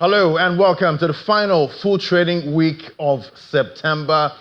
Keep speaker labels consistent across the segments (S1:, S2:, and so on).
S1: Hello and welcome to the final full trading week of September.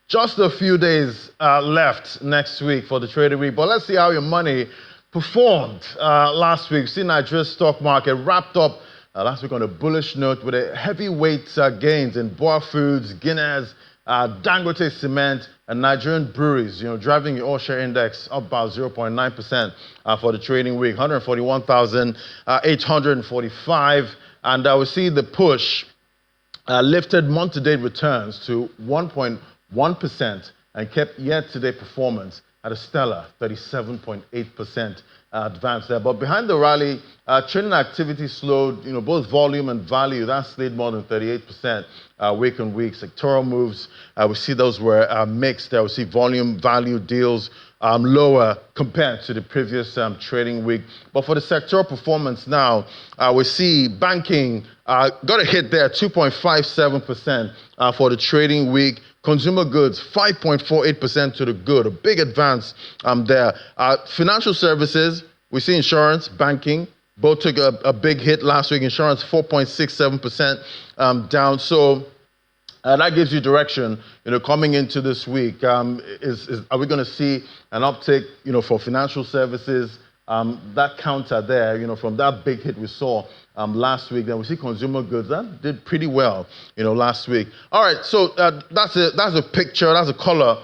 S1: Just a few days left next week for the trading week, but let's see how your money performed last week. See, Nigeria's stock market wrapped up last week on a bullish note with a heavyweight gains in Boa Foods, Guinness, Dangote Cement, and Nigerian breweries, driving the all-share index up about 0.9% for the trading week, 141,845. And we see the push lifted month-to-date returns to 1.1% and kept year-to-date performance at a stellar 37.8% advance there. But behind the rally, trading activity slowed, both volume and value. That slid more than 38% week on week. Sectoral moves, we see those were mixed there. We see volume, value deals lower compared to the previous trading week. But for the sectoral performance now, we see banking got a hit there, 2.57% for the trading week. Consumer goods, 5.48% to the good, a big advance there. Financial services, we see insurance, banking, both took a big hit last week. Insurance, 4.67% down. So that gives you direction, coming into this week. Are we going to see an uptick, for financial services? That counter there, from that big hit we saw last week. Then we see consumer goods that did pretty well, last week. All right, so that's a picture, that's a color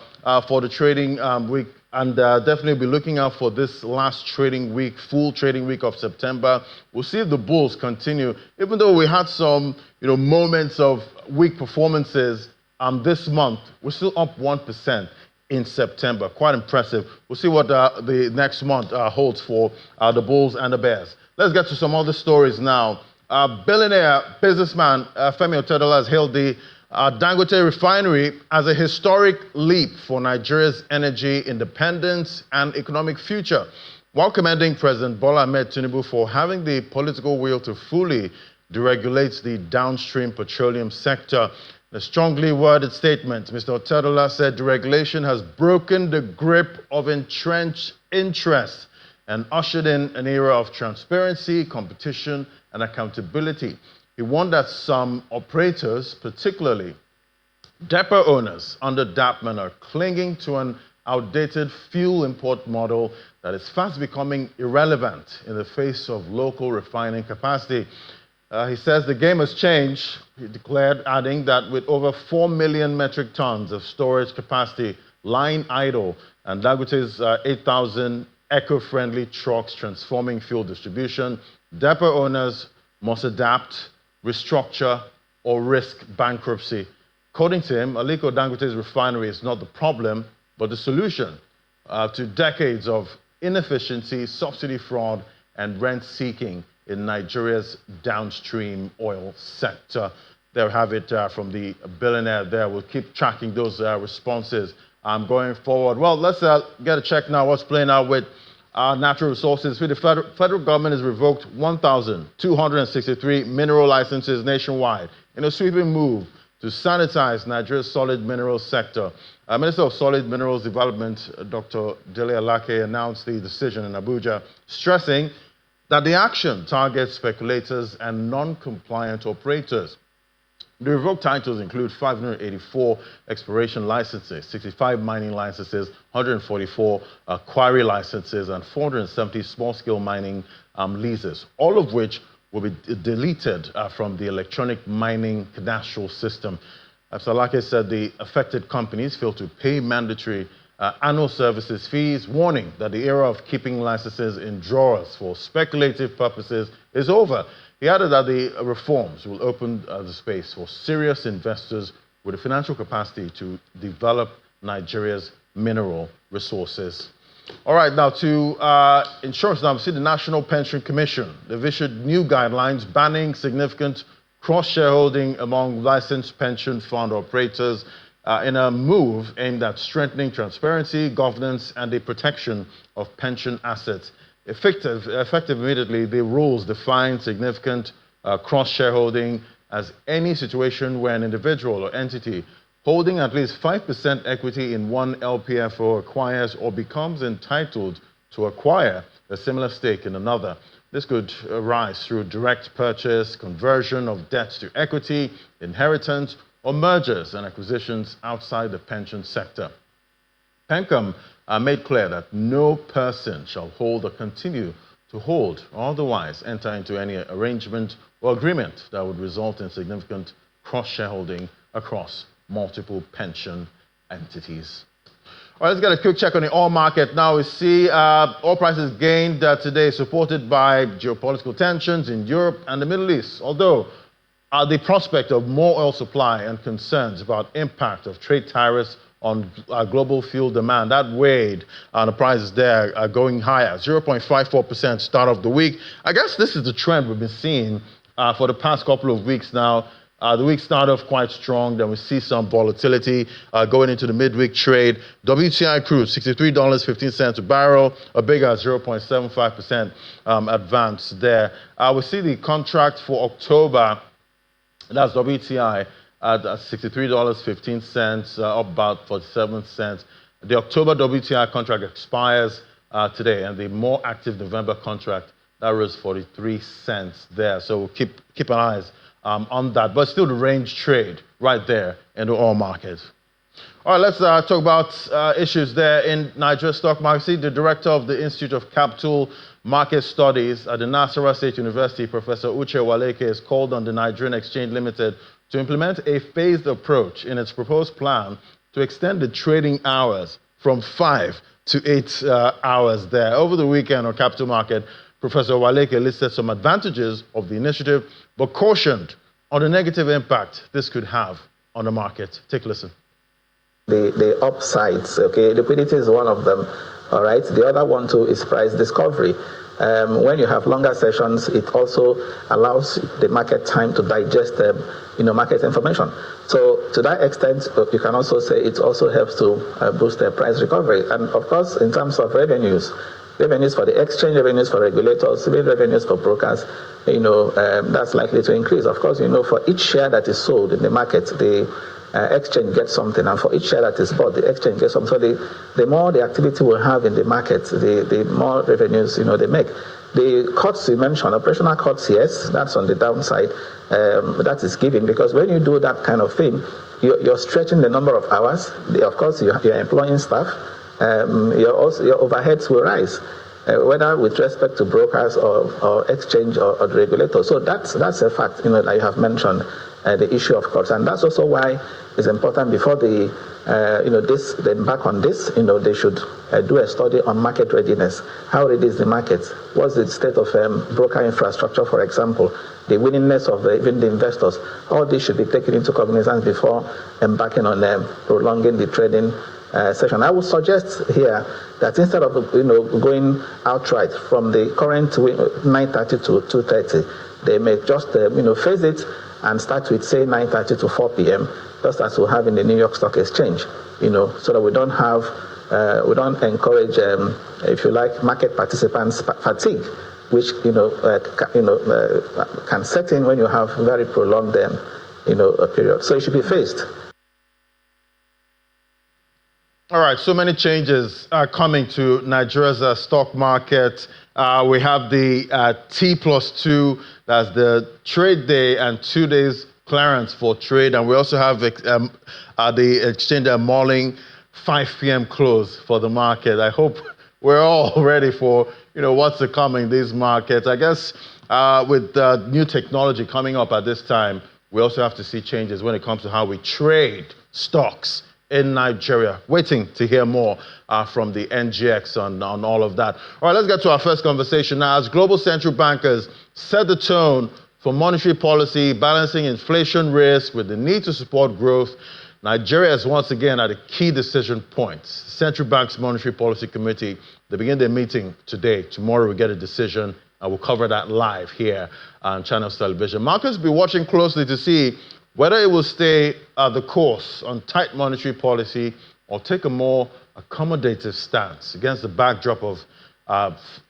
S1: for the trading week, and definitely be looking out for this last trading week, full trading week of September. We'll see if the bulls continue, even though we had some, moments of weak performances this month. We're still up 1% in September. Quite impressive. We'll see what the next month holds for the bulls and the bears. Let's get to some other stories now. Billionaire businessman Femi Otedola has hailed the Dangote refinery as a historic leap for Nigeria's energy independence and economic future, while commending President Bola Ahmed Tinubu for having the political will to fully deregulate the downstream petroleum sector. In a strongly worded statement, Mr. Otedola said deregulation has broken the grip of entrenched interests and ushered in an era of transparency, competition, and accountability. He warned that some operators, particularly depot owners under DAPMAN, are clinging to an outdated fuel import model that is fast becoming irrelevant in the face of local refining capacity. He says the game has changed, he declared, adding that with over 4 million metric tons of storage capacity lying idle and Dangote's 8,000 eco-friendly trucks transforming fuel distribution, depot owners must adapt, restructure, or risk bankruptcy. According to him, Aliko Dangote's refinery is not the problem, but the solution to decades of inefficiency, subsidy fraud, and rent-seeking in Nigeria's downstream oil sector. There we have it from the billionaire there. We'll keep tracking those responses going forward. Well, let's get a check now what's playing out with natural resources. The federal government has revoked 1,263 mineral licenses nationwide in a sweeping move to sanitize Nigeria's solid minerals sector. Minister of Solid Minerals Development, Dr. Dele Alake, announced the decision in Abuja, stressing that the action targets speculators and non-compliant operators. The revoked titles include 584 exploration licenses, 65 mining licenses, 144 quarry licenses, and 470 small-scale mining leases, all of which will be deleted from the electronic mining cadastral system. As Alake said, the affected companies failed to pay mandatory annual services fees, warning that the era of keeping licenses in drawers for speculative purposes is over. He added that the reforms will open the space for serious investors with the financial capacity to develop Nigeria's mineral resources. All right, now to insurance. Now, we see the National Pension Commission. They've issued new guidelines banning significant cross-shareholding among licensed pension fund operators in a move aimed at strengthening transparency, governance, and the protection of pension assets. Effective immediately, the rules define significant cross-shareholding as any situation where an individual or entity holding at least 5% equity in one LPFO acquires or becomes entitled to acquire a similar stake in another. This could arise through direct purchase, conversion of debt to equity, inheritance, or mergers and acquisitions outside the pension sector. PenCom made clear that no person shall hold or continue to hold or otherwise enter into any arrangement or agreement that would result in significant cross-shareholding across multiple pension entities. All right, let's get a quick check on the oil market. Now we see oil prices gained today, supported by geopolitical tensions in Europe and the Middle East. Although the prospect of more oil supply and concerns about impact of trade tariffs on global fuel demand, that weighed the prices there going higher, 0.54% start of the week. I guess this is the trend we've been seeing for the past couple of weeks now. The week started off quite strong, then we see some volatility going into the midweek trade. WTI crude, $63.15 a barrel, a bigger 0.75% advance there. We see the contract for October, that's WTI, at $63.15, up about 47 cents. The October WTI contract expires today, and the more active November contract, that rose 43 cents there. So we'll keep an eye on that. But still the range trade right there in the oil market. All right, let's talk about issues there in Nigeria stock market. See, the director of the Institute of Capital Market Studies at the Nasarawa State University, Professor Uche Waleke, has called on the Nigerian Exchange Limited to implement a phased approach in its proposed plan to extend the trading hours from 5 to 8 hours there. Over the weekend on Capital Market, Professor Waleke listed some advantages of the initiative, but cautioned on the negative impact this could have on the market. Take a listen.
S2: The upsides, okay, liquidity is one of them, all right? The other one too is price discovery. When you have longer sessions, it also allows the market time to digest market information. So to that extent, you can also say it also helps to boost the price recovery. And of course, in terms of revenues for the exchange, revenues for regulators, revenues for brokers, that's likely to increase. Of course, for each share that is sold in the market, the exchange gets something, and for each share that is bought, the exchange gets something. So the more the activity will have in the market, the more revenues they make. The costs you mentioned, operational costs, yes, that's on the downside. That is given because when you do that kind of thing, you're stretching the number of hours. Of course, you're employing staff. Your overheads will rise, whether with respect to brokers or exchange or the regulator. So that's a fact, that you have mentioned. The issue of course, and that's also why it's important before they embark on this, they should do a study on market readiness. How ready is the market? What's the state of broker infrastructure, for example? The willingness of even the investors. All this should be taken into cognizance before embarking on prolonging the trading session. I would suggest here that instead of going outright from the current 9:30 to 2:30, they may just phase it and start with, say, 9:30 to 4 p.m., just as we have in the New York Stock Exchange, so that we don't encourage, if you like, market participants fatigue, which, can set in when you have very prolonged, a period. So it should be phased.
S1: All right, so many changes are coming to Nigeria's stock market. We have the T+2, that's the trade day and 2 days clearance for trade. And we also have the exchange morning 5 p.m. close for the market. I hope we're all ready for, what's coming in these markets. I guess with new technology coming up at this time, we also have to see changes when it comes to how we trade stocks in Nigeria. Waiting to hear more from the NGX on all of that. All right, let's get to our first conversation now. As global central bankers set the tone for monetary policy, balancing inflation risk with the need to support growth, Nigeria is once again at a key decision point. Central Bank's Monetary Policy Committee, they begin their meeting today. Tomorrow we get a decision, and we'll cover that live here on Channels Television. Markets will be watching closely to see whether it will stay the course on tight monetary policy or take a more accommodative stance against the backdrop of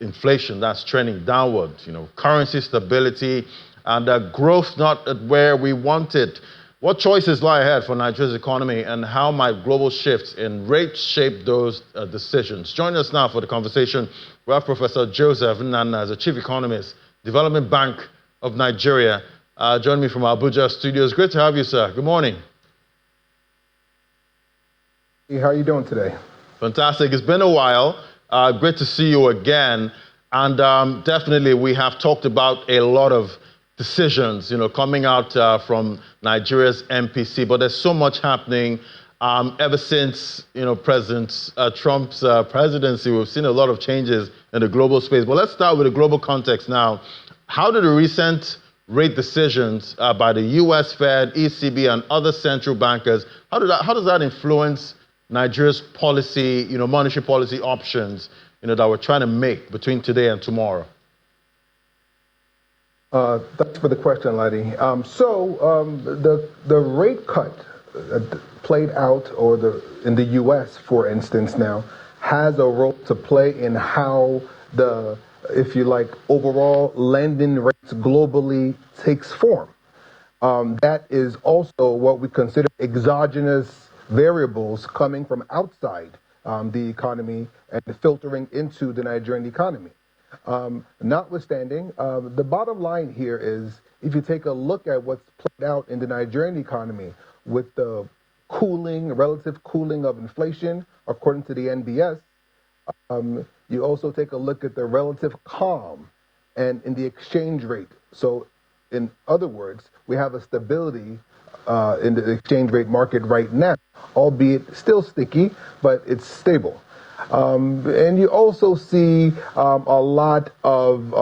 S1: inflation that's trending downward, currency stability and growth not at where we want it. What choices lie ahead for Nigeria's economy, and how might global shifts in rates shape those decisions? Joining us now for the conversation, we have Professor Joseph Nnanna, as a Chief Economist, Development Bank of Nigeria. Joining me from Abuja studios. Great to have you, sir. Good morning.
S3: Hey, how are you doing today?
S1: Fantastic. It's been a while. Great to see you again. And definitely, we have talked about a lot of decisions, coming out from Nigeria's MPC. But there's so much happening ever since, President Trump's presidency. We've seen a lot of changes in the global space. But let's start with the global context now. How did the recent rate decisions by the U.S. Fed, ECB, and other central bankers, how does that influence Nigeria's policy, monetary policy options, that we're trying to make between today and tomorrow?
S3: Thanks for the question, Ladi. The rate cut played out, in the U.S., for instance, now has a role to play in how the, if you like, overall lending rates globally takes form. That is also what we consider exogenous variables coming from outside the economy and filtering into the Nigerian economy. Notwithstanding, the bottom line here is, if you take a look at what's played out in the Nigerian economy with the relative cooling of inflation, according to the NBS, you also take a look at the relative calm and in the exchange rate. So, in other words, we have a stability in the exchange rate market right now, albeit still sticky, but it's stable. And you also see a lot of,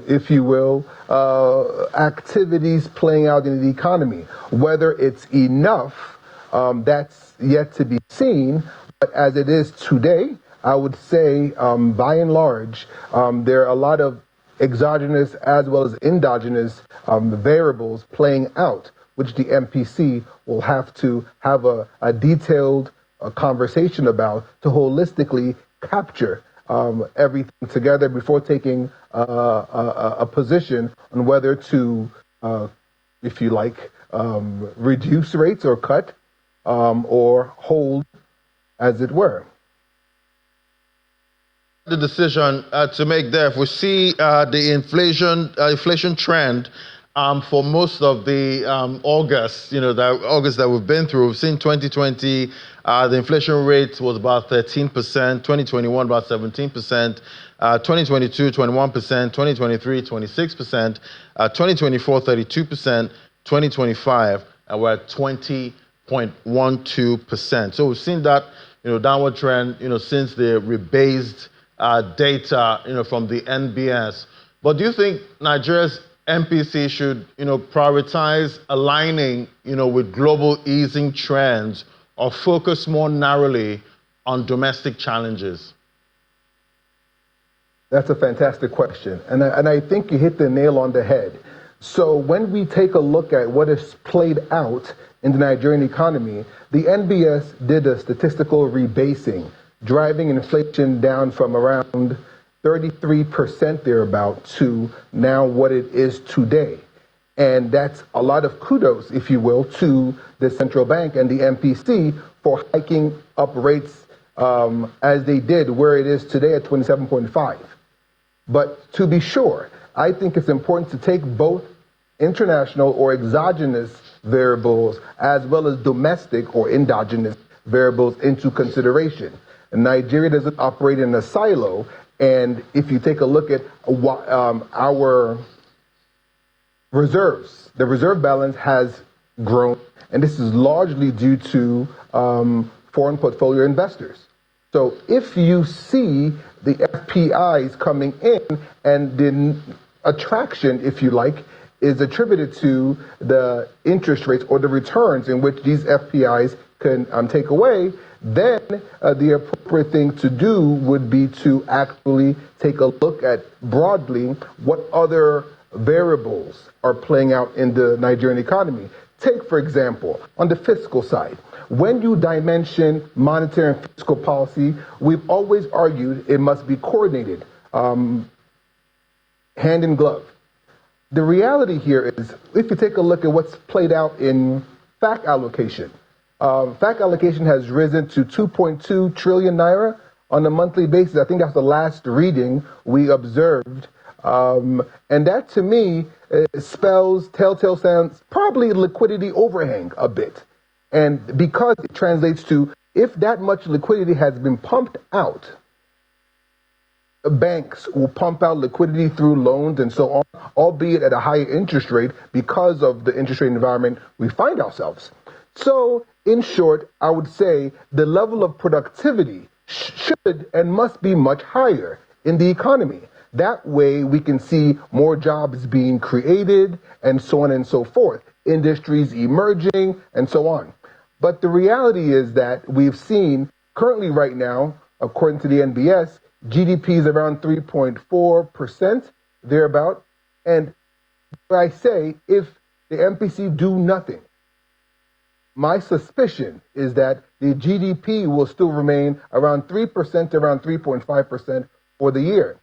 S3: if you will, activities playing out in the economy. Whether it's enough, that's yet to be seen. But as it is today, I would say, by and large, there are a lot of exogenous as well as endogenous variables playing out, which the MPC will have to have a detailed conversation about to holistically capture everything together before taking a position on whether to, if you like, reduce rates or cut or hold, as it were.
S1: The decision to make there, if we see the inflation trend for most of the August that we've been through, we've seen 2020, the inflation rate was about 13%, 2021 about 17%, 2022 21%, 2023 26%, 2024 32%, 2025 we're at 20.12%. So we've seen that downward trend since the rebased data from the NBS. But do you think Nigeria's MPC should prioritize aligning with global easing trends, or focus more narrowly on domestic challenges?
S3: That's a fantastic question, and I think you hit the nail on the head. So when we take a look at what has played out in the Nigerian economy, the NBS did a statistical rebasing, driving inflation down from around 33% thereabout to now what it is today. And that's a lot of kudos, if you will, to the central bank and the MPC for hiking up rates as they did, where it is today at 27.5. But to be sure, I think it's important to take both international or exogenous variables as well as domestic or endogenous variables into consideration. And Nigeria doesn't operate in a silo. And if you take a look at our reserves, the reserve balance has grown, and this is largely due to foreign portfolio investors. So if you see the FPIs coming in, and the attraction, if you like, is attributed to the interest rates or the returns in which these FPIs can take away, then the appropriate thing to do would be to actually take a look at broadly what other variables are playing out in the Nigerian economy. Take, for example, on the fiscal side, when you dimension monetary and fiscal policy, we've always argued it must be coordinated, hand in glove. The reality here is, if you take a look at what's played out in FAC allocation. FAC allocation has risen to 2.2 trillion naira on a monthly basis. I think that's the last reading we observed. And that to me spells telltale signs, probably liquidity overhang a bit. And because it translates to if that much liquidity has been pumped out, banks will pump out liquidity through loans and so on, albeit at a higher interest rate because of the interest rate environment we find ourselves. So, in short, I would say the level of productivity should and must be much higher in the economy. That way we can see more jobs being created and so on and so forth, industries emerging and so on. But the reality is that we've seen currently right now, according to the NBS, GDP is around 3.4%, thereabout. And I say, if the MPC do nothing, my suspicion is that the GDP will still remain around 3%, around 3.5% for the year.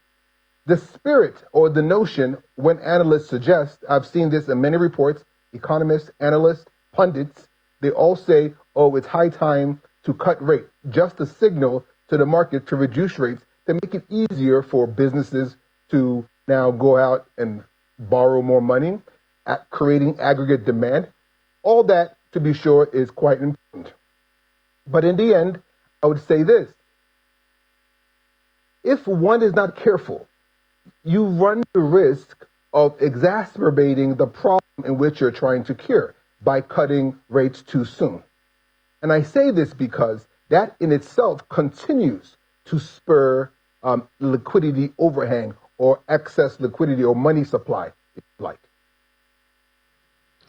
S3: The spirit or the notion when analysts suggest, I've seen this in many reports, economists, analysts, pundits, they all say, oh, it's high time to cut rate, just a signal to the market to reduce rates to make it easier for businesses to now go out and borrow more money, at creating aggregate demand. All that, to be sure, is quite important. But in the end, I would say this. If one is not careful, you run the risk of exacerbating the problem in which you're trying to cure by cutting rates too soon. And I say this because that in itself continues to spur liquidity overhang or excess liquidity or money supply, if you like.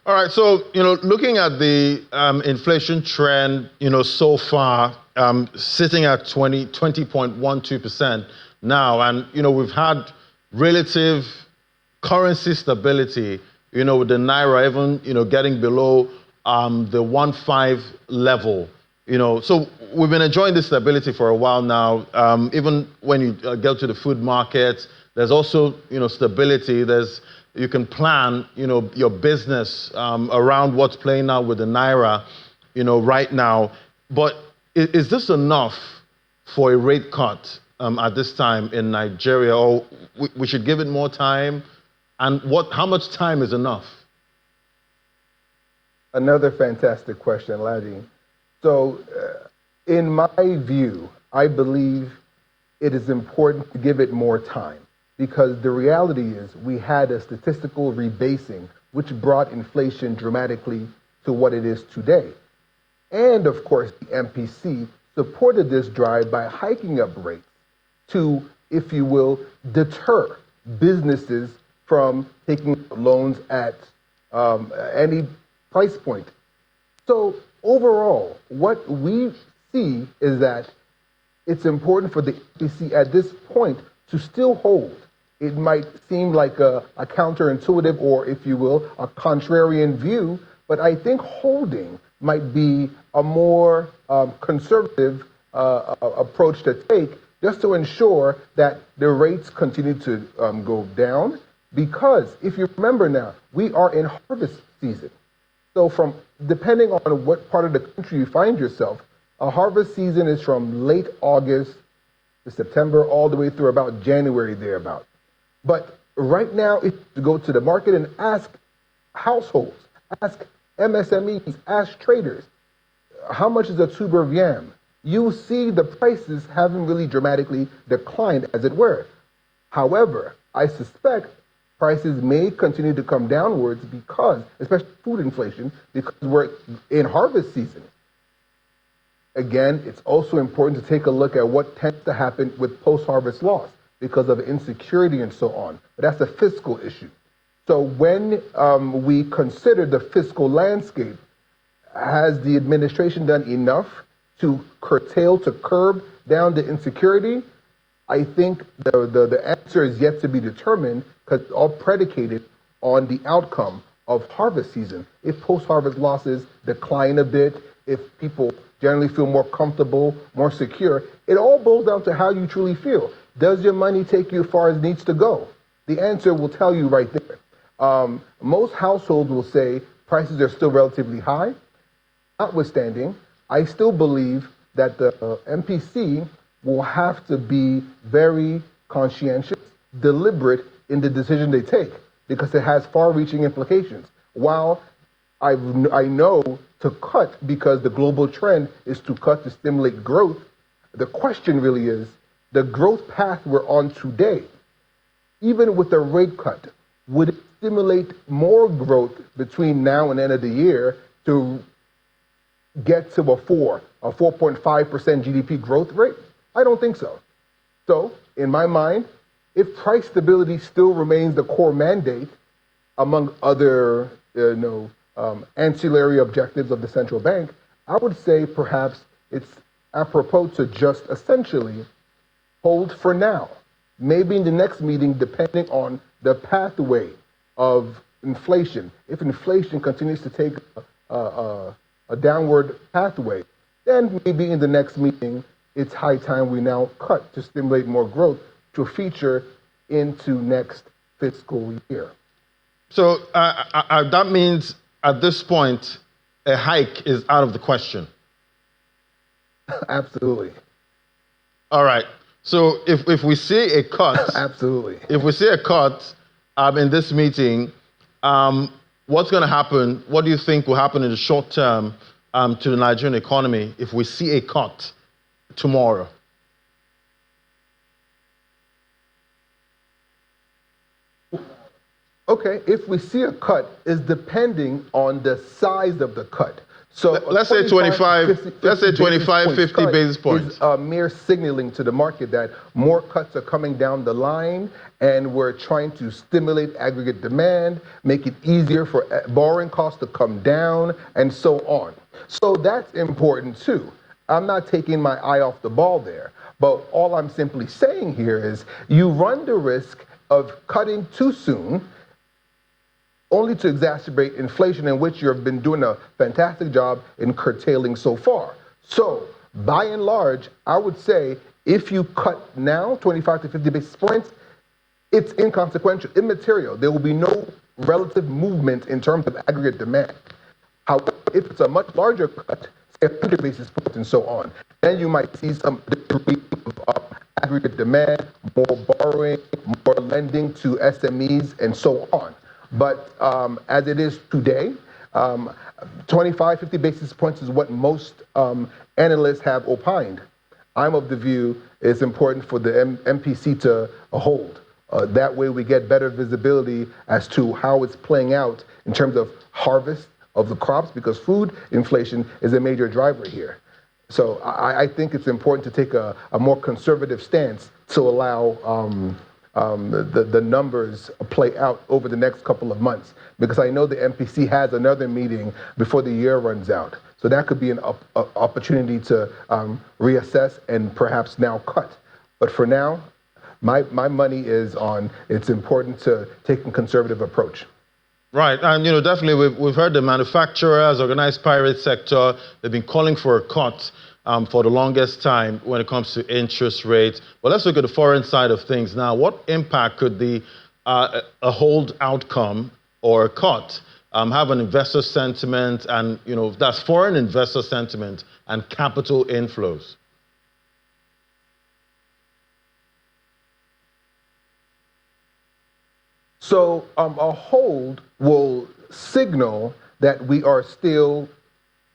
S1: All right, so, looking at the inflation trend, so far, sitting at 20.12% now, and, we've had relative currency stability, with the Naira even, getting below the 1.5 level, So we've been enjoying this stability for a while now. Even when you go to the food market, there's also, stability. You can plan, your business around what's playing out with the Naira, right now. But is this enough for a rate cut at this time in Nigeria, or we should give it more time? And how much time is enough?
S3: Another fantastic question, Laddie. So, in my view, I believe it is important to give it more time because the reality is we had a statistical rebasing which brought inflation dramatically to what it is today. And of course, the MPC supported this drive by hiking up rates to, if you will, deter businesses from taking loans at any price point. So overall, what we see is that it's important for the MPC at this point to still hold. It might seem like a counterintuitive or, if you will, a contrarian view, but I think holding might be a more conservative approach to take just to ensure that the rates continue to go down. Because if you remember now, we are in harvest season. So depending on what part of the country you find yourself, a harvest season is from late August to September all the way through about January thereabout. But right now, if you go to the market and ask households, ask MSMEs, ask traders, how much is a tuber of yam? You see the prices haven't really dramatically declined, as it were. However, I suspect prices may continue to come downwards because, especially food inflation, because we're in harvest season. Again, it's also important to take a look at what tends to happen with post-harvest loss because of insecurity and so on. But that's a fiscal issue. So when we consider the fiscal landscape, has the administration done enough to curb down the insecurity? I think the answer is yet to be determined because it's all predicated on the outcome of harvest season. If post-harvest losses decline a bit, if people generally feel more comfortable, more secure, it all boils down to how you truly feel. Does your money take you as far as it needs to go? The answer will tell you right there. Most households will say prices are still relatively high. But if you look at the inflation rate, it's 2.2%. notwithstanding, I still believe that the MPC will have to be very conscientious, deliberate in the decision they take because it has far-reaching implications. While I know to cut because the global trend is to cut to stimulate growth, the question really is the growth path we're on today, even with a rate cut, would it stimulate more growth between now and end of the year to get to a 4.5% GDP growth rate? I don't think so. So, in my mind, if price stability still remains the core mandate, among other ancillary objectives of the central bank, I would say perhaps it's apropos to just essentially hold for now. Maybe in the next meeting, depending on the pathway of inflation, if inflation continues to take a downward pathway, then maybe in the next meeting, it's high time we now cut to stimulate more growth to feature into next fiscal year.
S1: So that means at this point, a hike is out of the question.
S3: Absolutely.
S1: All right. So if we see a cut,
S3: absolutely.
S1: If we see a cut in this meeting, what's going to happen? What do you think will happen in the short term to the Nigerian economy if we see a cut tomorrow?
S3: Okay, if we see a cut, is depending on the size of the cut. So
S1: let's say 25, let's say 25, 50 basis points.
S3: Is a mere signaling to the market that more cuts are coming down the line and we're trying to stimulate aggregate demand, make it easier for borrowing costs to come down, and so on. So that's important too. I'm not taking my eye off the ball there, but all I'm simply saying here is you run the risk of cutting too soon, only to exacerbate inflation, in which you've been doing a fantastic job in curtailing so far. So, by and large, I would say if you cut now 25 to 50 basis points, it's inconsequential, immaterial. There will be no relative movement in terms of aggregate demand. However, if it's a much larger cut, say 100 basis points and so on, then you might see some degree of aggregate demand, more borrowing, more lending to SMEs, and so on. But as it is today, 25, 50 basis points is what most analysts have opined. I'm of the view it's important for the MPC to hold. That way we get better visibility as to how it's playing out in terms of harvest of the crops, because food inflation is a major driver here. So I think it's important to take a more conservative stance to allow the numbers play out over the next couple of months, because I know the MPC has another meeting before the year runs out. So that could be an opportunity to reassess and perhaps now cut. But for now, my money is on it's important to take a conservative approach.
S1: Right, and definitely we've heard the manufacturers, organized pirate sector, they've been calling for a cut for the longest time when it comes to interest rates. But let's look at the foreign side of things now. What impact could a hold outcome or a cut have on investor sentiment and, that's foreign investor sentiment and capital inflows?
S3: So a hold will signal that we are still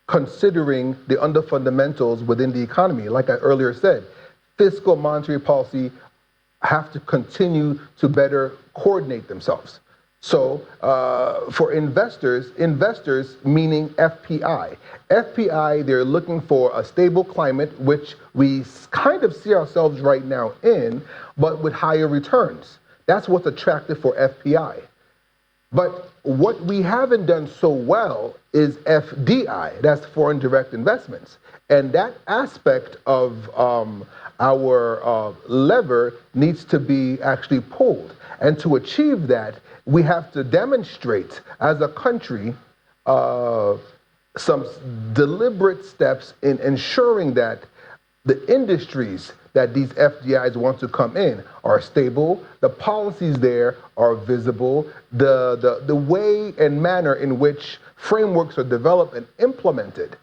S3: considering the under fundamentals within the economy. Like I earlier said, fiscal monetary policy have to continue to better coordinate themselves. So for investors meaning FPI, they're looking for a stable climate, which we kind of see ourselves right now in, but with higher returns. That's what's attractive for FPI. But what we haven't done so well is FDI, that's foreign direct investments. And that aspect of our lever needs to be actually pulled. And to achieve that, we have to demonstrate as a country some deliberate steps in ensuring that the industries that these FDIs want to come in are stable. The policies there are visible. The way and manner in which frameworks are developed and implemented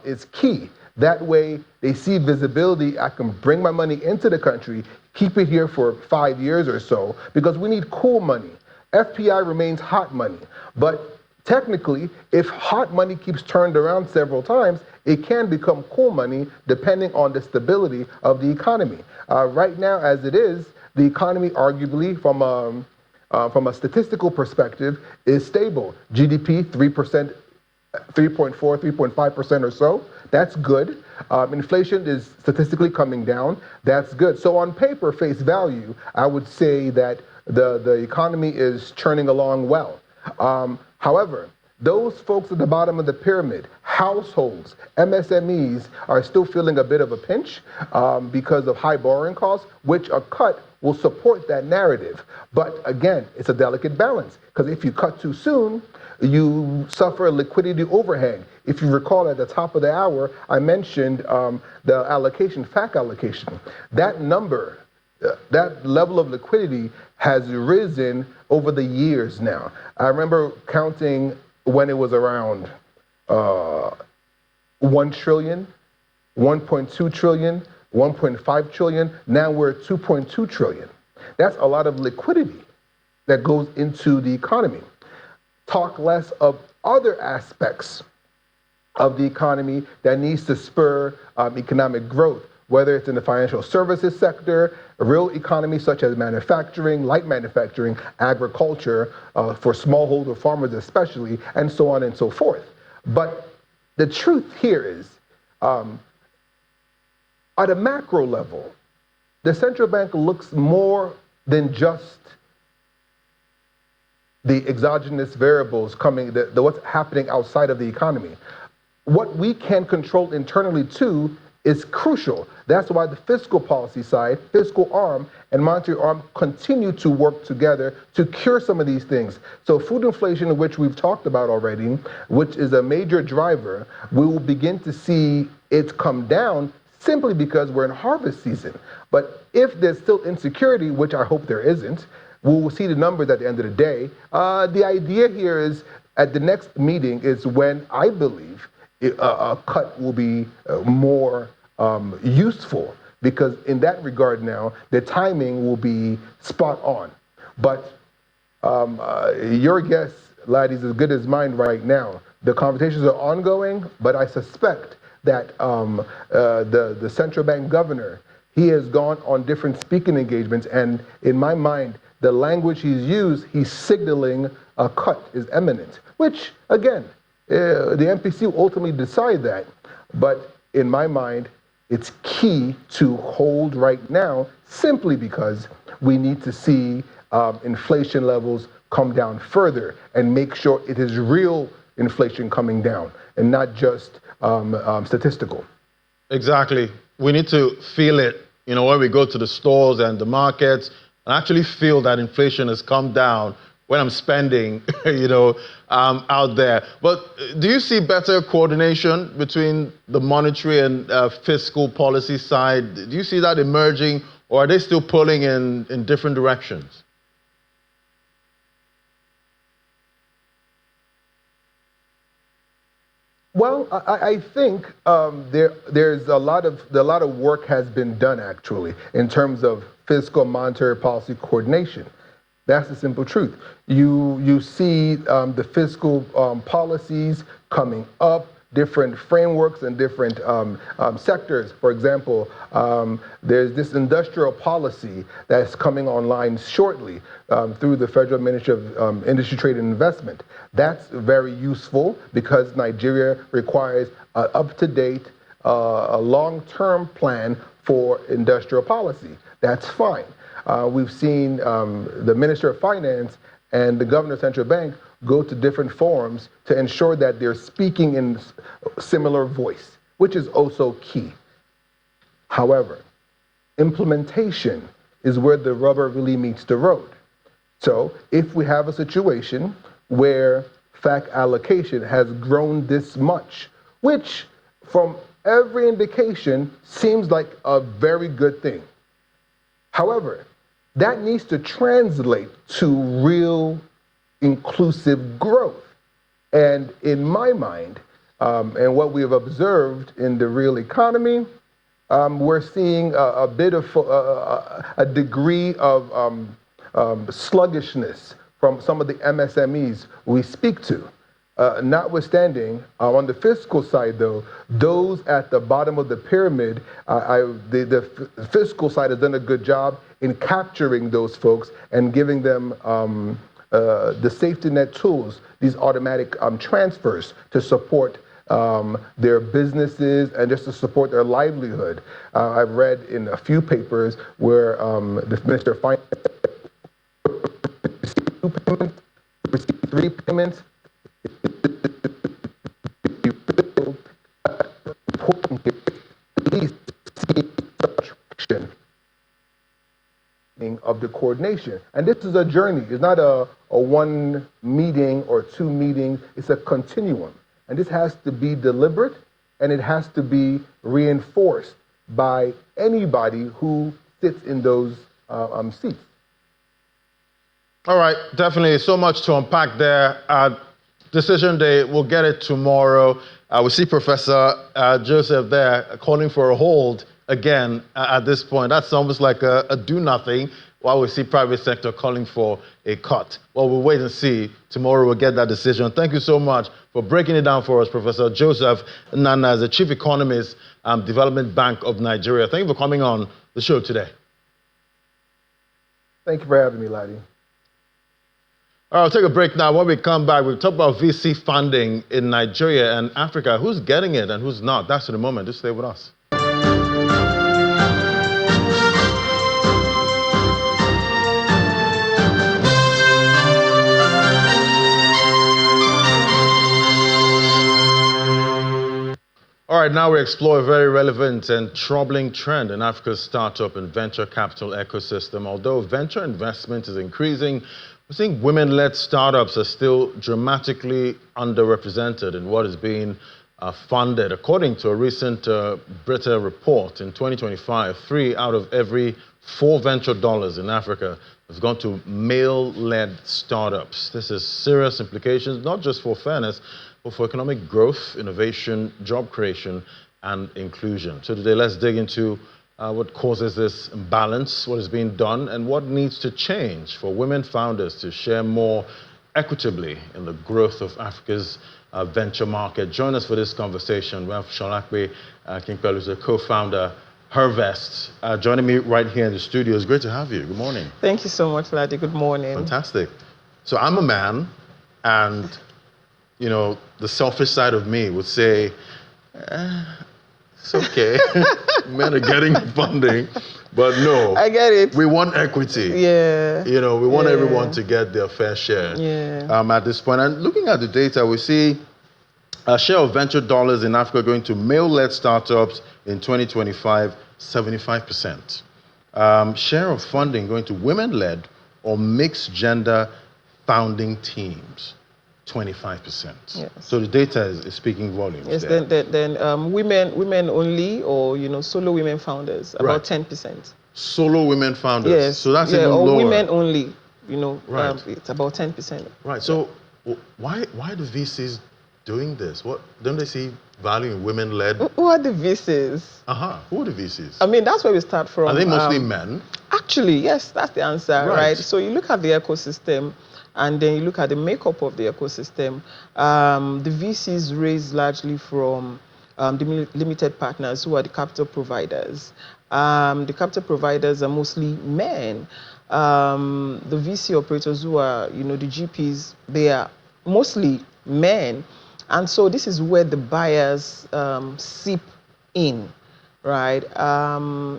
S3: is key. That way, they see visibility. I can bring my money into the country, keep it here for 5 years or so, because we need cool money. FPI remains hot money, but technically, if hot money keeps turned around several times, it can become cool money depending on the stability of the economy. Right now, as it is, the economy arguably from a statistical perspective is stable. GDP 3%, 3.4, 3.5% or so. That's good. Inflation is statistically coming down. That's good. So on paper, face value, I would say that the economy is churning along well. However, those folks at the bottom of the pyramid, households, MSMEs, are still feeling a bit of a pinch because of high borrowing costs, which a cut will support that narrative. But again, it's a delicate balance, because if you cut too soon, you suffer a liquidity overhang. If you recall, at the top of the hour, I mentioned the allocation, FAC allocation. That number, that level of liquidity has risen over the years now. I remember counting when it was around 1 trillion, 1.2 trillion, 1.5 trillion. Now we're at 2.2 trillion. That's a lot of liquidity that goes into the economy. Talk less of other aspects of the economy that needs to spur economic growth, whether it's in the financial services sector, a real economy such as manufacturing, light manufacturing, agriculture, for smallholder farmers especially, and so on and so forth. But the truth here is, at a macro level, the central bank looks more than just the exogenous variables coming, what's happening outside of the economy. What we can control internally too is crucial. That's why the fiscal policy side, fiscal arm, and monetary arm continue to work together to cure some of these things. So food inflation, which we've talked about already, which is a major driver, we will begin to see it come down simply because we're in harvest season. But if there's still insecurity, which I hope there isn't, we'll see the numbers at the end of the day. The idea here is, at the next meeting is when I believe a cut will be more useful, because in that regard now, the timing will be spot on. But your guess, Laddie, is as good as mine right now. The conversations are ongoing, but I suspect that the central bank governor, he has gone on different speaking engagements, and in my mind, the language he's used, he's signaling a cut is imminent, which, again, the MPC will ultimately decide that. But in my mind, it's key to hold right now, simply because we need to see inflation levels come down further and make sure it is real inflation coming down and not just statistical.
S1: Exactly. We need to feel it, when we go to the stores and the markets, and actually feel that inflation has come down when I'm spending, out there. But do you see better coordination between the monetary and fiscal policy side? Do you see that emerging, or are they still pulling in different directions?
S3: Well, I think there's a lot of work has been done, actually, in terms of fiscal monetary policy coordination. That's the simple truth. You see the fiscal policies coming up, different frameworks and different sectors. For example, there's this industrial policy that's coming online shortly through the Federal Ministry of Industry, Trade, and Investment. That's very useful because Nigeria requires an up-to-date, a long-term plan for industrial policy. That's fine. We've seen the Minister of Finance and the Governor of Central Bank go to different forums to ensure that they're speaking in similar voice, which is also key. However, implementation is where the rubber really meets the road. So if we have a situation where FAC allocation has grown this much, which from every indication seems like a very good thing. However, that needs to translate to real inclusive growth. And in my mind, and what we have observed in the real economy, we're seeing a bit of a degree of sluggishness from some of the MSMEs we speak to. Notwithstanding, on the fiscal side, though, those at the bottom of the pyramid, the fiscal side has done a good job in capturing those folks and giving them the safety net tools, these automatic transfers to support their businesses and just to support their livelihood. I've read in a few papers where the Minister of Finance received 3 payments. At least see traction of the coordination. And this is a journey. It's not a 1 meeting or 2 meetings. It's a continuum. And this has to be deliberate, and it has to be reinforced by anybody who sits in those seats.
S1: All right, definitely so much to unpack there. Decision day, we'll get it tomorrow. We see Professor Joseph there calling for a hold again at this point. That's almost like a do nothing, while we see private sector calling for a cut. Well, we'll wait and see. Tomorrow we'll get that decision. Thank you so much for breaking it down for us, Professor Joseph Nana, as the Chief Economist, Development Bank of Nigeria. Thank you for coming on the show today.
S3: Thank you for having me, Ladi.
S1: All right, I'll take a break now. When we come back, we'll talk about VC funding in Nigeria and Africa. Who's getting it and who's not? That's in a moment. Just stay with us. All right, now we explore a very relevant and troubling trend in Africa's startup and venture capital ecosystem. Although venture investment is increasing, we're seeing women-led startups are still dramatically underrepresented in what is being funded. According to a recent Brita report, in 2025, 3 out of every 4 venture dollars in Africa has gone to male-led startups. This has serious implications, not just for fairness, but for economic growth, innovation, job creation, and inclusion. So today, let's dig into what causes this imbalance, what is being done, and what needs to change for women founders to share more equitably in the growth of Africa's venture market. Join us for this conversation. We have Sholakwe Kingpelu, who's a co-founder, Revokes, joining me right here in the studio. It's great to have you. Good morning.
S4: Thank you so much, Ladi. Good morning.
S1: Fantastic. So I'm a man, and you know, the selfish side of me would say, it's okay. Men are getting funding, but no.
S4: I get it.
S1: We want equity.
S4: Yeah.
S1: You know, we want everyone to get their fair share.
S4: Yeah.
S1: At this point, and looking at the data, we see a share of venture dollars in Africa going to male-led startups in 2025, 75%. Share of funding going to women-led or mixed-gender founding teams, 25%.
S4: Yes.
S1: So the data is speaking volumes.
S4: Yes.
S1: There.
S4: Then women only, or solo women founders, about
S1: Right.
S4: 10%.
S1: Solo women founders.
S4: Yes.
S1: So that's
S4: yeah,
S1: even
S4: or
S1: lower.
S4: women only.
S1: Right.
S4: It's about 10%.
S1: Right. So why do VCs doing this? What don't they see value in women-led?
S4: Who are the VCs?
S1: Who are the VCs?
S4: I mean, that's where we start from.
S1: Are they mostly men?
S4: Actually, yes, that's the answer,
S1: Right.
S4: right? So you look at the ecosystem, and then you look at the makeup of the ecosystem. The VCs raised largely from the limited partners, who are the capital providers. The capital providers are mostly men. The VC operators, who are, the GPs, they are mostly men. And so this is where the buyers seep in, right?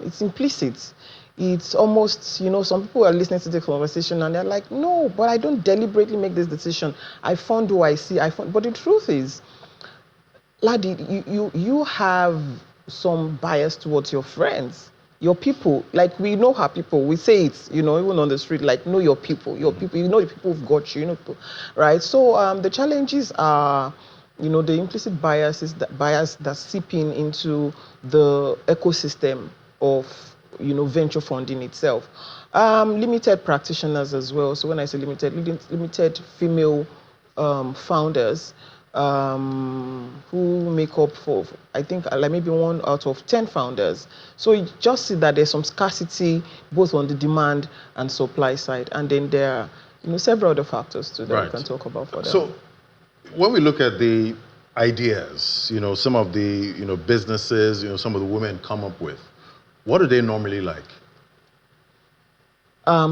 S4: It's implicit. It's almost, some people are listening to the conversation and they're like, no, but I don't deliberately make this decision. I fund who I see. But the truth is, Ladi, you have some bias towards your friends, your people. Like, we know our people. We say it, even on the street, like, know your people. Your people, the people who've got you, right? So the challenges are the implicit bias that seep into the ecosystem of, venture funding itself. Limited practitioners as well. So when I say limited female founders who make up for, I think, like maybe 1 out of 10 founders. So you just see that there's some scarcity both on the demand and supply side, and then there are several other factors too that we can talk about further.
S1: So when we look at the ideas, some of the businesses, some of the women come up with, what are they normally like?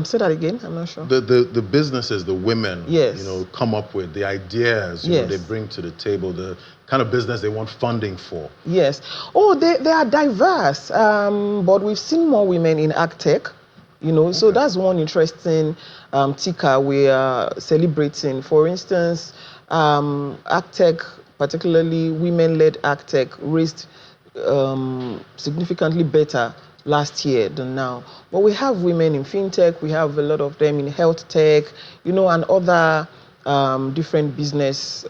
S4: Say that again. I'm not sure.
S1: The businesses, the women,
S4: yes,
S1: come up with the ideas,
S4: yes,
S1: they bring to the table, the kind of business they want funding for.
S4: Yes. Oh, they are diverse, but we've seen more women in AgTech. So that's one interesting ticker we are celebrating. For instance, AgTech, particularly women-led AgTech, raised significantly better last year than now. But we have women in fintech, we have a lot of them in health tech, and other different business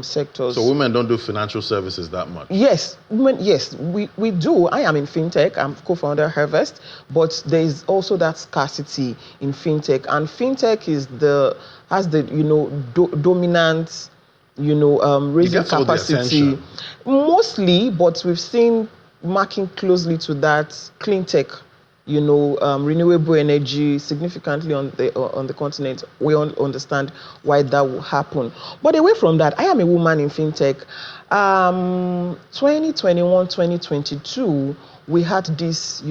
S4: sectors.
S1: So women don't do financial services that much?
S4: Yes, women, yes, we do. I am in fintech, I'm co-founder of Harvest, but there is also that scarcity in fintech. And fintech has the dominant, raising capacity. Mostly, but we've seen marking closely to that clean tech, renewable energy significantly on the continent. We all understand why that will happen. But away from that, I am a woman in fintech. 2021, 2022, we had this,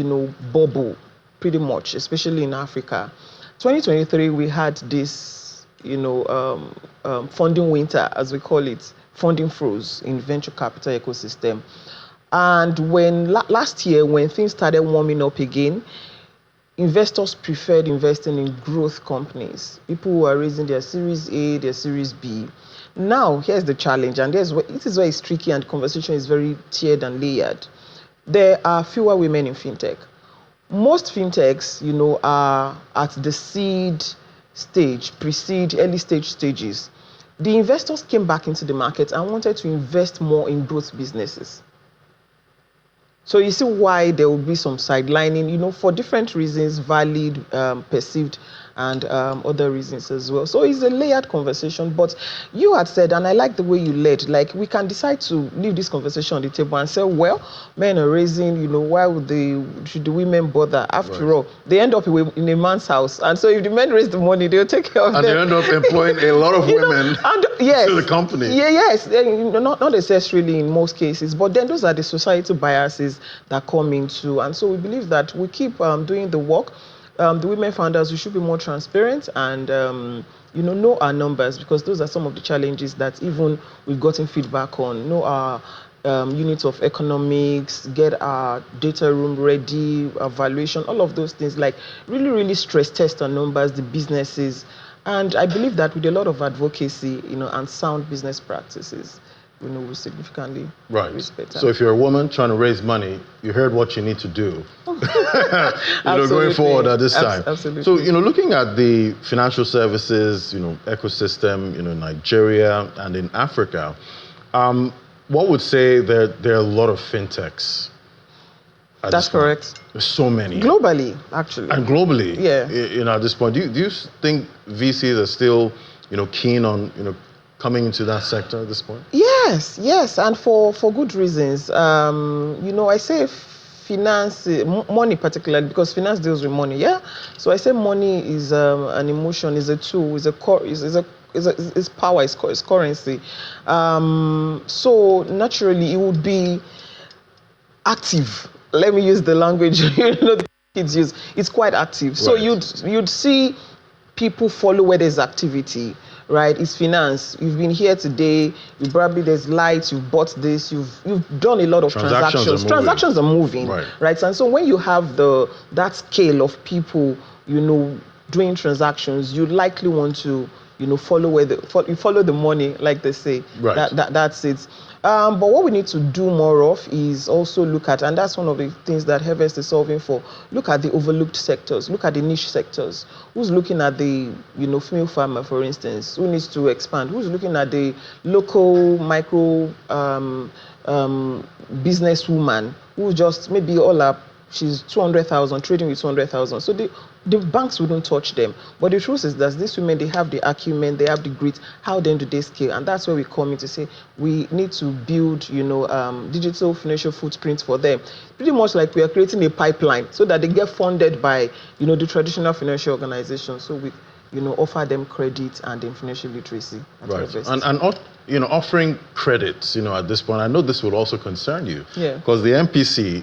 S4: bubble pretty much, especially in Africa. 2023, we had this, funding winter, as we call it, funding froze in venture capital ecosystem. And when last year, when things started warming up again, investors preferred investing in growth companies, people who are raising their Series A, their Series B. Now, here's the challenge, and this is where it's tricky and the conversation is very tiered and layered. There are fewer women in fintech. Most fintechs, are at the seed stage, pre-seed, early stage stages. The investors came back into the market and wanted to invest more in growth businesses. So you see why there will be some sidelining, for different reasons, valid, perceived, and other reasons as well. So it's a layered conversation, but you had said, and I like the way you led, like we can decide to leave this conversation on the table and say, well, men are raising, why should the women bother? After all, they end up in a man's house. And so if the men raise the money, they'll take care of them.
S1: And they end up employing a lot of women
S4: yes,
S1: to the company.
S4: Yeah, yes, not necessarily in most cases, but then those are the societal biases that come into. And so we believe that we keep doing the work. The women founders, we should be more transparent and, know our numbers, because those are some of the challenges that even we've gotten feedback on. Know our units of economics, get our data room ready, evaluation, all of those things, like really, really stress test our numbers, the businesses. And I believe that with a lot of advocacy, and sound business practices, will significantly raise better.
S1: So if you're a woman trying to raise money, you heard what you need to do. Going forward at this time.
S4: Absolutely.
S1: So, looking at the financial services, ecosystem, Nigeria and in Africa, what would say that there are a lot of fintechs?
S4: That's correct.
S1: There's so many.
S4: Globally, actually.
S1: And globally,
S4: yeah.
S1: At this point, do you think VCs are still, keen on, coming into that sector at this point?
S4: Yes, and for good reasons. I say finance, money particularly, because finance deals with money. Yeah, so I say money is an emotion, is a tool, is power, is currency. So naturally, it would be active. Let me use the language the kids use. It's quite active. So you'd see people follow where there's activity. Right, it's finance. You've been here today. There's lights. You've bought this. You've done a lot of transactions. Transactions are moving, right? And so when you have that scale of people, doing transactions, you likely want to, follow follow the money, like they say.
S1: Right.
S4: That's it. But what we need to do more of is also look at, and that's one of the things that Harvest is solving for, look at the overlooked sectors, look at the niche sectors. Who's looking at the, female farmer, for instance, who needs to expand? Who's looking at the local micro businesswoman who just maybe all up, she's 200,000, trading with 200,000. So the banks wouldn't touch them. But the truth is that these women, they have the acumen, they have the grit. How then do they scale? And that's where we come in to say we need to build, digital financial footprints for them. Pretty much like we are creating a pipeline so that they get funded by, the traditional financial organizations. So we, offer them credit and financial literacy.
S1: Right. And offering credit, at this point, I know this will also concern you.
S4: Yeah.
S1: Because the MPC,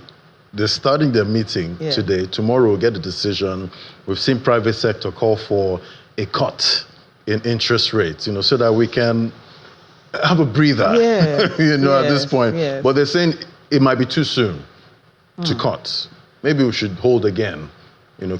S1: they're starting their meeting today. Tomorrow we'll get a decision. We've seen private sector call for a cut in interest rates, so that we can have a breather, at this point.
S4: Yes.
S1: But they're saying it might be too soon to cut. Maybe we should hold again.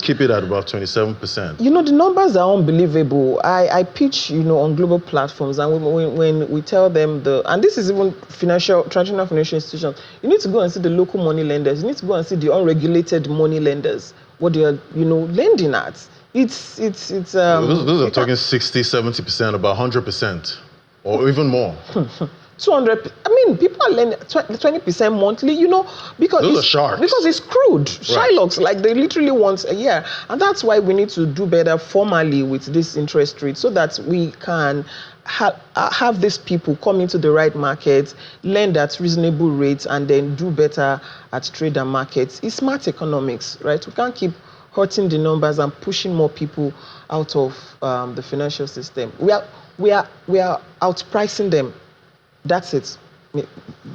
S1: Keep it at about 27%.
S4: The numbers are unbelievable. I pitch, on global platforms, and when we tell them and this is even traditional financial institutions, you need to go and see the local money lenders. You need to go and see the unregulated money lenders, what they are, lending at. Those
S1: are talking 60, 70%, about 100%, or even more.
S4: 200. People are lending 20% monthly, because
S1: those are sharks.
S4: Because it's crude. Shylocks, like they literally want a year. And that's why we need to do better formally with this interest rate so that we can have these people come into the right markets, lend at reasonable rates, and then do better at trade and markets. It's smart economics, right? We can't keep hurting the numbers and pushing more people out of the financial system. We are outpricing them. That's it,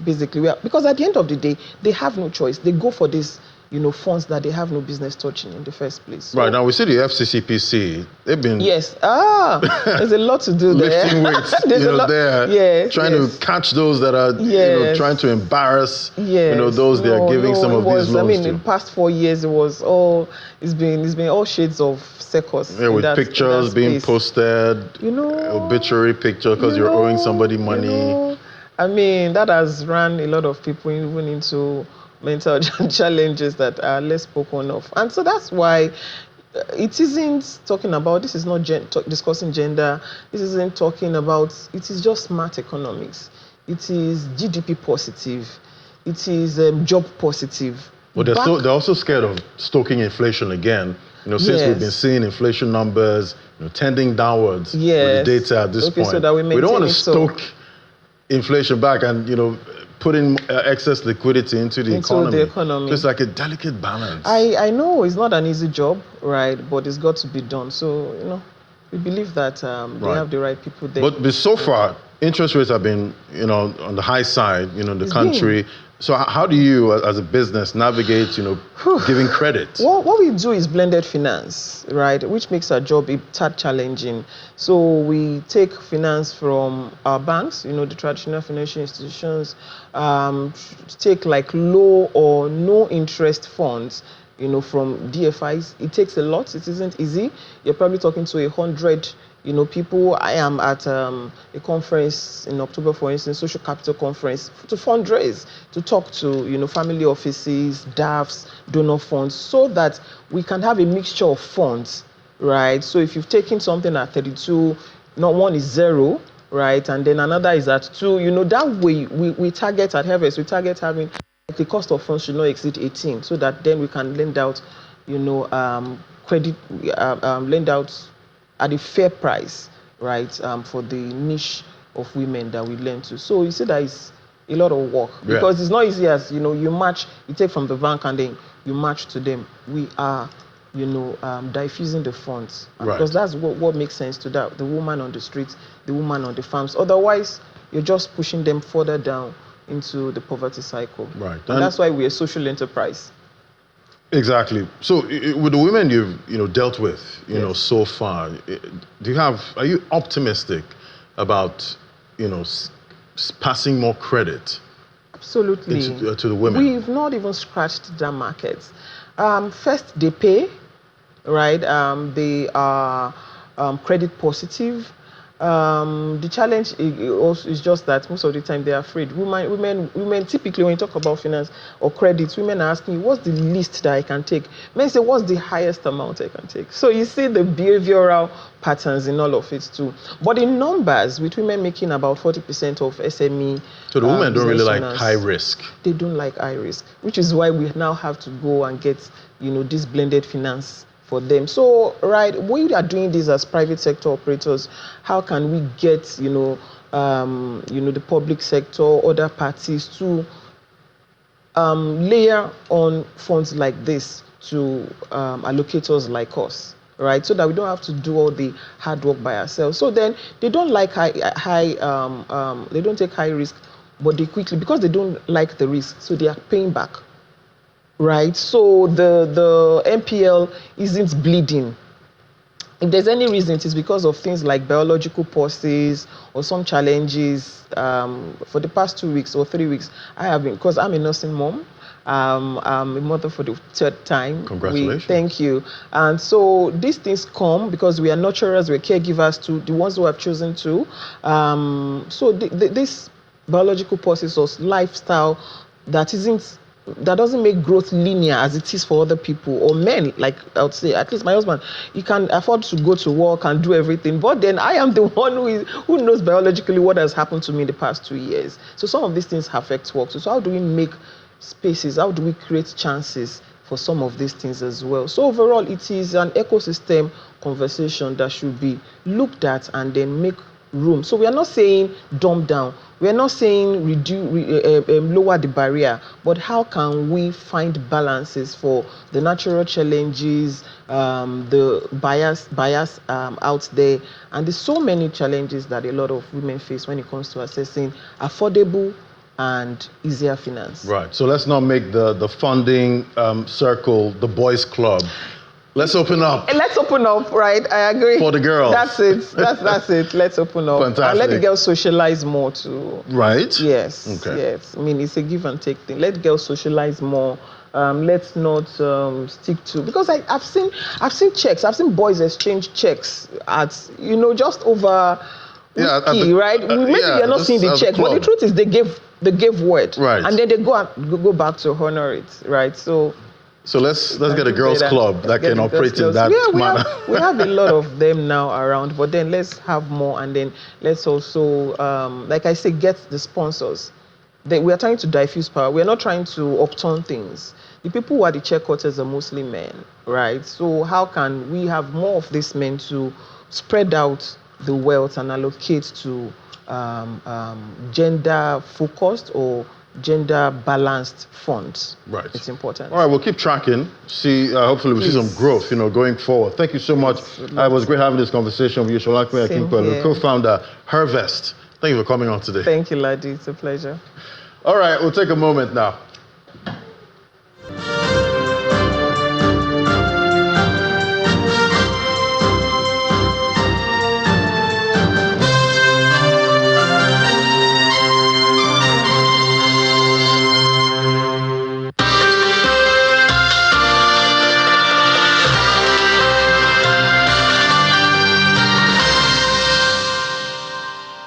S4: basically. Because at the end of the day, they have no choice. They go for these, funds that they have no business touching in the first place. So,
S1: right, now we see the FCCPC, they've been...
S4: Yes, there's a lot to do there.
S1: Lifting weights, trying to catch those that are, trying to embarrass, those they are giving some of these loans to.
S4: In the past 4 years, it's been all shades of circus.
S1: Yeah, with pictures being posted, obituary picture because you're owing somebody money.
S4: That has run a lot of people even into mental challenges that are less spoken of. And so that's why it isn't talking about, this is not discussing gender, this isn't talking about, it is just smart economics. It is GDP positive. It is job positive.
S1: But they're also scared of stoking inflation again. Since we've been seeing inflation numbers tending downwards with the data at this point.
S4: So that we
S1: don't want to stoke inflation back and put in excess liquidity into the economy. So it's like a delicate balance.
S4: I know it's not an easy job, right? But it's got to be done. So we believe that they have the right people there.
S1: But so far, interest rates have been on the high side in the country. So how do you, as a business, navigate, giving credit?
S4: What we do is blended finance, right, which makes our job a tad challenging. So we take finance from our banks, the traditional financial institutions, take like low or no interest funds, from DFIs. It takes a lot. It isn't easy. You're probably talking to 100 people. I am at a conference in October, for instance, social capital conference, to fundraise, to talk to, family offices, DAFs, donor funds, so that we can have a mixture of funds, right? So if you've taken something at 32, not one is 0, right? And then another is at 2, that way we target at Harvest, we target having the cost of funds should not exceed 18, so that then we can lend out, credit, lend out at a fair price, right, for the niche of women that we lend to. So you see that it's a lot of work because it's not easy as, you match, you take from the bank and then you match to them. We are, diffusing the funds because that's what makes sense to that. The woman on the streets, the woman on the farms. Otherwise, you're just pushing them further down into the poverty cycle.
S1: Right.
S4: And that's why we're a social enterprise.
S1: Exactly. So with the women you've dealt with, so far, are you optimistic about, passing more credit?
S4: Absolutely.
S1: To the women?
S4: We've not even scratched that market. First, they pay, right? They are credit positive. The challenge also is just that most of the time they're afraid. Women typically, when you talk about finance or credit, women are asking, what's the least that I can take? Men say, what's the highest amount I can take? So you see the behavioral patterns in all of it too. But in numbers, with women making about 40% of SME,
S1: So the women don't really
S4: business
S1: like
S4: owners,
S1: high risk.
S4: they don't like high risk, which is why we now have to go and get, this blended finance for them. So, right, we are doing this as private sector operators. How can we get, the public sector, other parties to layer on funds like this to allocators like us, right? So that we don't have to do all the hard work by ourselves. So then they don't like they don't take high risk, but they quickly, because they don't like the risk, so they are paying back, right? So the MPL isn't bleeding. If there's any reason, it is because of things like biological pauses or some challenges. For the past 2 weeks or 3 weeks, I have been, because I'm a nursing mom. I'm a mother for the third time.
S1: Congratulations.
S4: Thank you. And so these things come because we are nurturers, we're caregivers to the ones who have chosen to. So this biological pauses or lifestyle that doesn't make growth linear as it is for other people or men. Like I would say, at least my husband, he can afford to go to work and do everything, but then I am the one who knows biologically what has happened to me in the past 2 years. So some of these things affect work. So how do we make spaces? How do we create chances for some of these things as well? So overall, it is an ecosystem conversation that should be looked at and then make room. So we are not saying dumb down. We are not saying lower the barrier, but how can we find balances for the natural challenges, the bias out there, and there's so many challenges that a lot of women face when it comes to accessing affordable and easier finance.
S1: Right. So let's not make the funding circle the boys' club. Let's open up.
S4: Let's open up, right? I agree.
S1: For the girls.
S4: That's it. That's it. Let's open up.
S1: Fantastic.
S4: And let the girls socialize more too.
S1: Right.
S4: Yes.
S1: Okay.
S4: Yes. I mean, it's a give and take thing. Let girls socialize more. Let's not stick to, because I've seen checks. I've seen boys exchange checks at just over whiskey, right? Maybe they're not seeing the check, but the truth is they gave word,
S1: right?
S4: And then they go back to honor it, right?
S1: So let's get a girls' club that can operate in that manner.
S4: We have a lot of them now around, but then let's have more, and then let's also, like I say, get the sponsors. We are trying to diffuse power. We are not trying to upturn things. The people who are the chair cutters are mostly men, right? So how can we have more of these men to spread out the wealth and allocate to gender-focused or gender-balanced funds?
S1: Right.
S4: It's important.
S1: All right, we'll keep tracking. See, hopefully we'll see some growth, going forward. Thank you so much. It was great having this conversation with you, Sholakme Akinpelu, co-founder Hervest. Thank you for coming on today.
S4: Thank you, Ladi. It's a pleasure.
S1: All right, we'll take a moment now.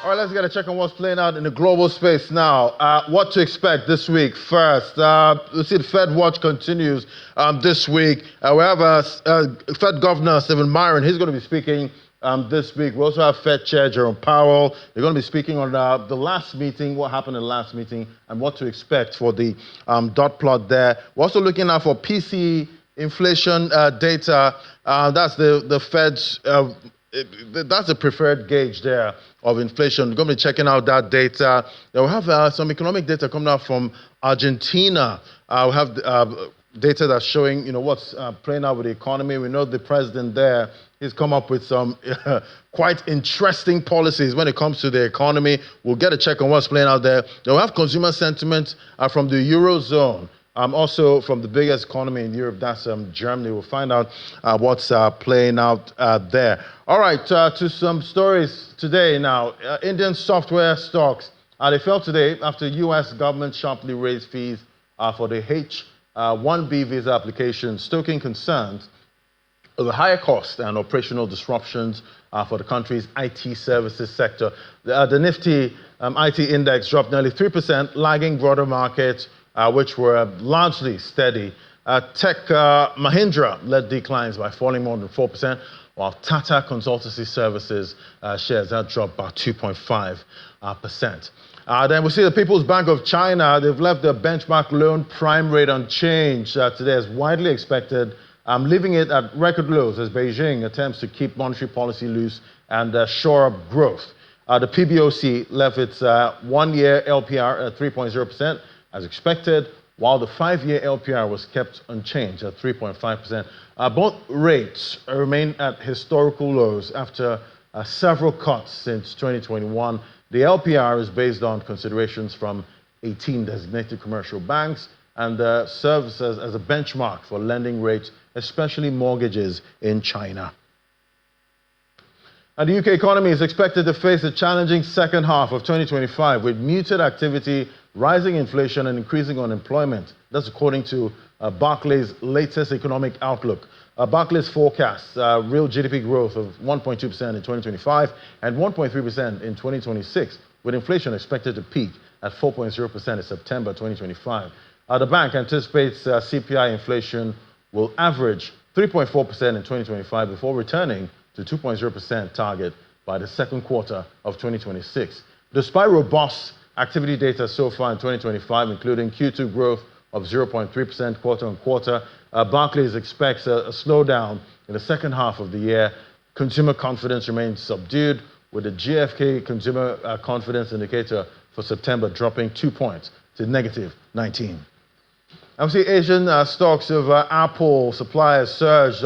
S1: All right, let's get a check on what's playing out in the global space now. What to expect this week? First, we'll see the Fed watch continues this week. We have Fed Governor Stephen Myron. He's going to be speaking this week. We also have Fed Chair Jerome Powell. They're going to be speaking on the last meeting, what happened in the last meeting, and what to expect for the dot plot there. We're also looking out for PC inflation data. That's the Fed's. That's the preferred gauge there of inflation. We're going to be checking out that data. We'll have some economic data coming out from Argentina. We have data that's showing, what's playing out with the economy. We know the president there, he's come up with some quite interesting policies when it comes to the economy. We'll get a check on what's playing out there. We'll have consumer sentiment from the Eurozone. Also from the biggest economy in Europe, that's Germany. We'll find out what's playing out there. All right, to some stories today now. Indian software stocks, they fell today after U.S. government sharply raised fees for the H-1B visa application, stoking concerns over higher costs and operational disruptions for the country's IT services sector. The Nifty IT index dropped nearly 3%, lagging broader markets, which were largely steady. Tech Mahindra led declines by falling more than 4%, while Tata Consultancy Services shares that dropped by 2.5%. Then we see the People's Bank of China. They've left the benchmark loan prime rate unchanged today as widely expected, leaving it at record lows as Beijing attempts to keep monetary policy loose and shore up growth. The PBOC left its one-year LPR at 3.0% as expected, while the five-year LPR was kept unchanged at 3.5%. Both rates remain at historical lows after several cuts since 2021. The LPR is based on considerations from 18 designated commercial banks and serves as a benchmark for lending rates, especially mortgages in China. And the UK economy is expected to face a challenging second half of 2025 with muted activity, rising inflation, and increasing unemployment. That's according to Barclays' latest economic outlook. Barclays forecasts real GDP growth of 1.2% in 2025 and 1.3% in 2026, with inflation expected to peak at 4.0% in September 2025. The bank anticipates CPI inflation will average 3.4% in 2025 before returning to 2.0% target by the second quarter of 2026. Despite robust activity data so far in 2025, including Q2 growth of 0.3% quarter on quarter, Barclays expects a slowdown in the second half of the year. Consumer confidence remains subdued, with the GfK consumer confidence indicator for September dropping 2 points to negative 19. Obviously, Asian stocks of Apple suppliers surged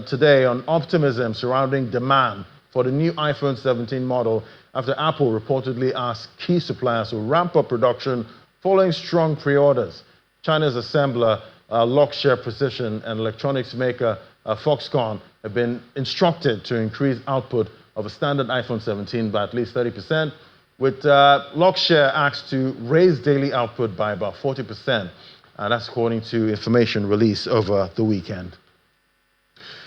S1: today on optimism surrounding demand for the new iPhone 17 model after Apple reportedly asked key suppliers to ramp up production following strong pre-orders. China's assembler, Lockshare Precision, and electronics maker Foxconn have been instructed to increase output of a standard iPhone 17 by at least 30%, with Lockshare asked to raise daily output by about 40%. That's according to information released over the weekend.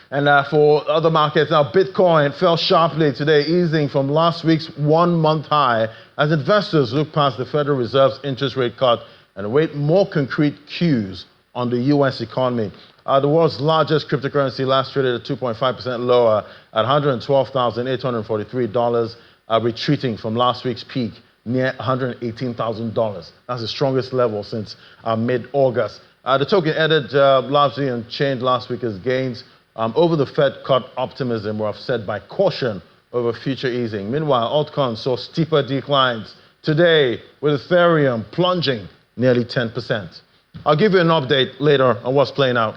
S1: And for other markets, now Bitcoin fell sharply today, easing from last week's one-month high as investors look past the Federal Reserve's interest rate cut and await more concrete cues on the U.S. economy. The world's largest cryptocurrency last traded at 2.5% lower at $112,843, retreating from last week's peak near $118,000. That's the strongest level since mid-August. The token ended largely unchanged last week as gains over the Fed cut optimism were offset by caution over future easing. Meanwhile, altcoins saw steeper declines today, with Ethereum plunging nearly 10%. I'll give you an update later on what's playing out.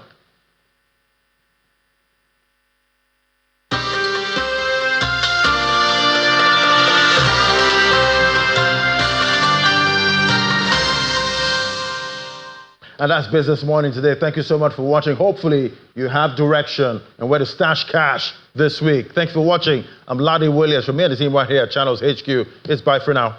S1: And that's Business Morning today. Thank you so much for watching. Hopefully, you have direction and where to stash cash this week. Thanks for watching. I'm Ladi Williams from here, the team right here at Channels HQ. It's bye for now.